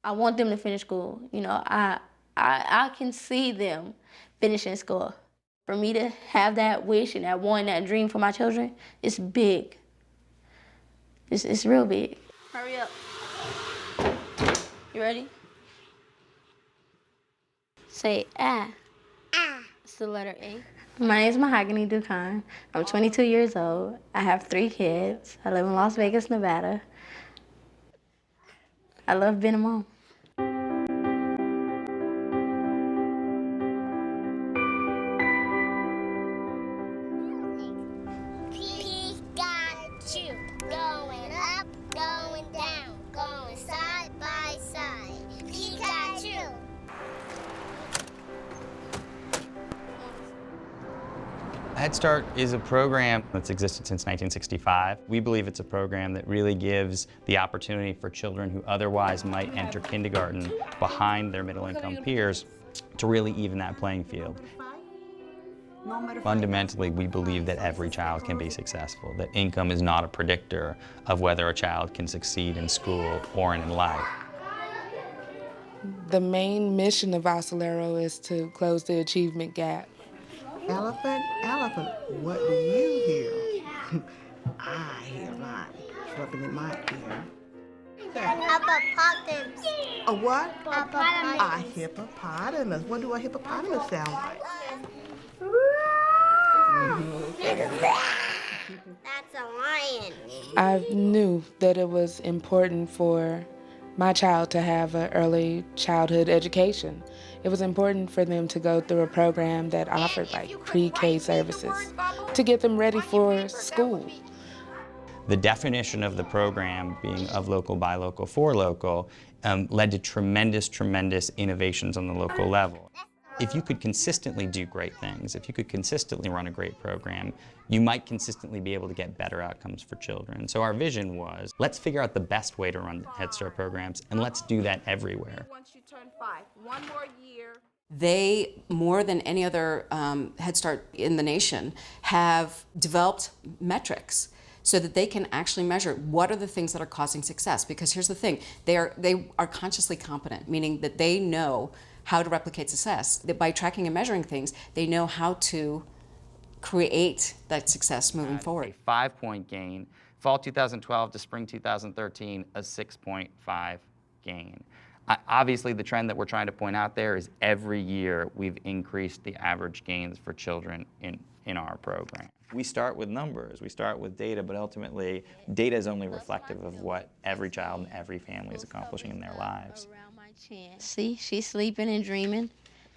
I want them to finish school. I can see them finishing school. For me to have that wish and that one, that dream for my children, it's big. It's real big. Hurry up. You ready? Say ah. Ah. It's the letter A. My name is Mahogany Dukan. I'm 22 years old. I have 3 kids. I live in Las Vegas, Nevada. I love being a mom. Pikachu, going up, going down, going side by side. Pikachu. Head Start is a program that's existed since 1965. We believe it's a program that really gives the opportunity for children who otherwise might enter kindergarten behind their middle-income peers to really even that playing field. Fundamentally, we believe that every child can be successful, that income is not a predictor of whether a child can succeed in school or in life. The main mission of Acelero is to close the achievement gap. Elephant, elephant, what do you hear? I hear mine chirping in my ear. Hippopotamus. A what? Hippopotamus. A hippopotamus. What do a hippopotamus sound like? That's a lion. I knew that it was important for my child to have an early childhood education. It was important for them to go through a program that offered like pre-K services to get them ready for school. The definition of the program being of local, by local, for local led to tremendous, tremendous innovations on the local level. If you could consistently do great things, if you could consistently run a great program, you might consistently be able to get better outcomes for children. So our vision was, let's figure out the best way to run Head Start programs, and let's do that everywhere. Once you turn 5, one more year. They, more than any other Head Start in the nation, have developed metrics so that they can actually measure what are the things that are causing success. Because here's the thing, they are consciously competent, meaning that they know how to replicate success. That by tracking and measuring things, they know how to create that success moving forward. A 5-point gain. Fall 2012 to spring 2013, a 6.5 gain. Obviously, the trend that we're trying to point out there is every year we've increased the average gains for children in our program. We start with numbers, we start with data, but ultimately, data is only reflective of what every child and every family is accomplishing in their lives. See, she's sleeping and dreaming.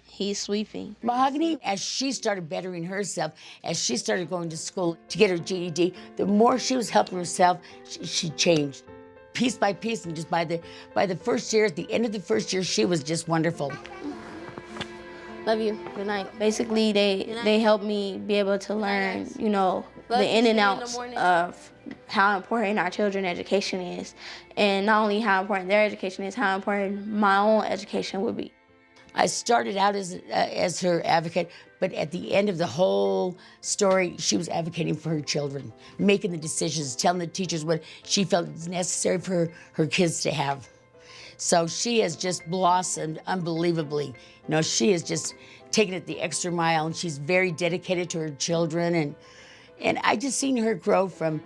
He's sweeping. Mahogany, as she started bettering herself, as she started going to school to get her GED, the more she was helping herself, she changed. Piece by piece, and just by the first year, at the end of the first year, she was just wonderful. Love you. Good night. Basically, they helped me be able to learn, the in and outs of how important our children's education is. And not only how important their education is, how important my own education would be. I started out as her advocate, but at the end of the whole story, she was advocating for her children, making the decisions, telling the teachers what she felt was necessary for her kids to have. So she has just blossomed unbelievably. She has just taken it the extra mile, and she's very dedicated to her children. And I just seen her grow from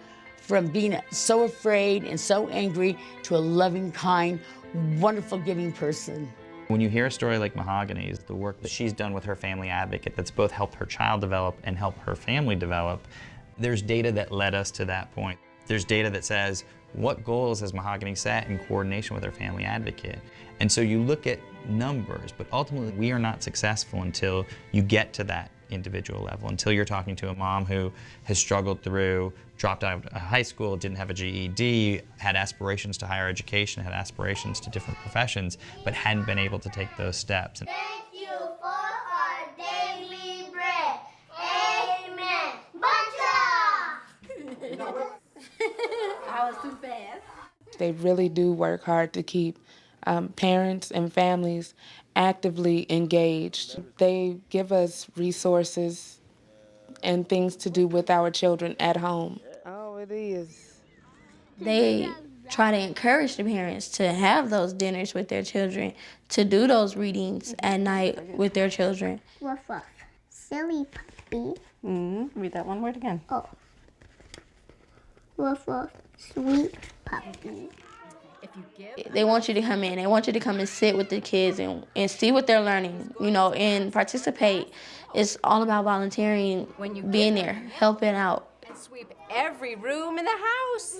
being so afraid and so angry to a loving, kind, wonderful, giving person. When you hear a story like Mahogany's, the work that she's done with her family advocate that's both helped her child develop and help her family develop, there's data that led us to that point. There's data that says, what goals has Mahogany set in coordination with her family advocate? And so you look at numbers, but ultimately we are not successful until you get to that individual level, until you're talking to a mom who has struggled through, dropped out of high school, didn't have a GED, had aspirations to higher education, had aspirations to different professions, but hadn't been able to take those steps. Thank you for our daily bread. Amen. Buncha! I was too fast. They really do work hard to keep parents and families actively engaged. They give us resources and things to do with our children at home. Oh, it is. They try to encourage the parents to have those dinners with their children, to do those readings at night with their children. Woof woof. Silly puppy. Read that one word again. Oh. Woof woof. Sweet puppy. They want you to come in. They want you to come and sit with the kids and see what they're learning, you know, and participate. It's all about volunteering, being there, helping out. And sweep every room in the house.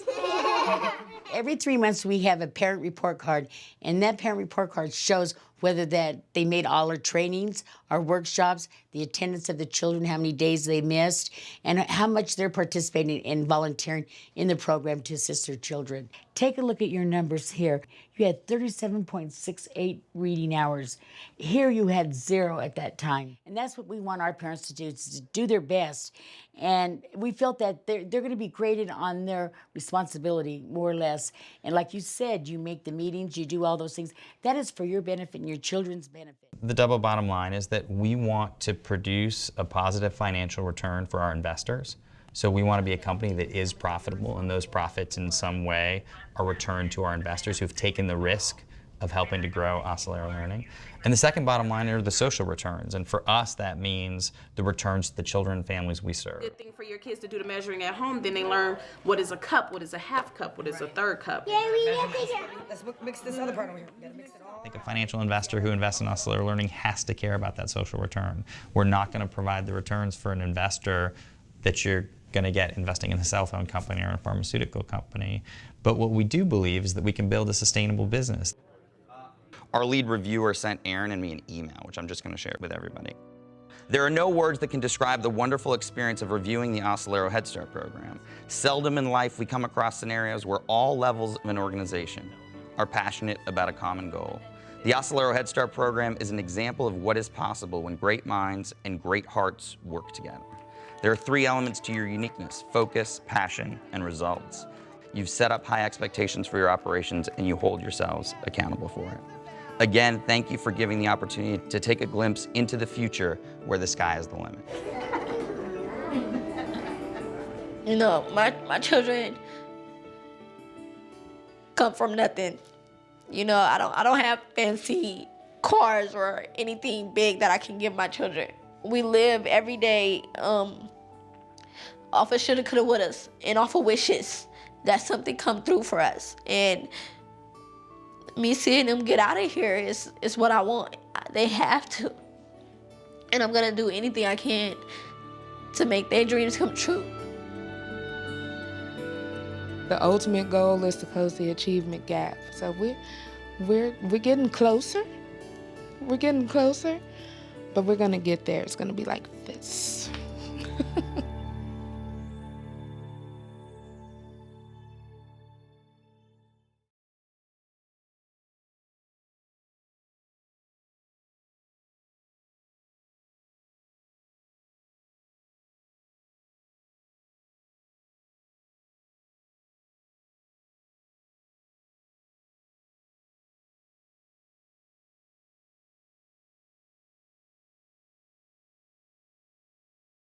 Every 3 months we have a parent report card, and that parent report card shows whether that they made all our trainings, our workshops, the attendance of the children, how many days they missed, and how much they're participating and volunteering in the program to assist their children. Take a look at your numbers here. You had 37.68 reading hours. Here you had 0 at that time. And that's what we want our parents to do, is to do their best. And we felt that they're going to be graded on their responsibility, more or less. And like you said, you make the meetings, you do all those things. That is for your benefit and your children's benefit. The double bottom line is that we want to produce a positive financial return for our investors. So we want to be a company that is profitable, and those profits in some way are returned to our investors who've taken the risk of helping to grow Acelero Learning. And the second bottom line are the social returns. And for us, that means the returns to the children and families we serve. Good thing for your kids to do the measuring at home, then they learn what is a cup, what is a half cup, what is a third cup. Let's mix this other part over here. We gotta mix it all. I think a financial investor who invests in Acelero Learning has to care about that social return. We're not going to provide the returns for an investor that you're going to get investing in a cell phone company or a pharmaceutical company. But what we do believe is that we can build a sustainable business. Our lead reviewer sent Aaron and me an email, which I'm just going to share with everybody. There are no words that can describe the wonderful experience of reviewing the Acelero Head Start program. Seldom in life we come across scenarios where all levels of an organization are passionate about a common goal. The Acelero Head Start program is an example of what is possible when great minds and great hearts work together. There are 3 elements to your uniqueness: focus, passion, and results. You've set up high expectations for your operations, and you hold yourselves accountable for it. Again, thank you for giving the opportunity to take a glimpse into the future where the sky is the limit. You know, my children come from nothing. You know, I don't have fancy cars or anything big that I can give my children. We live every day off of shoulda, coulda, wouldas, and off of wishes that something come through for us. And me seeing them get out of here is what I want. They have to. And I'm gonna do anything I can to make their dreams come true. The ultimate goal is to close the achievement gap. So we're getting closer. We're getting closer, but we're gonna get there. It's gonna be like this.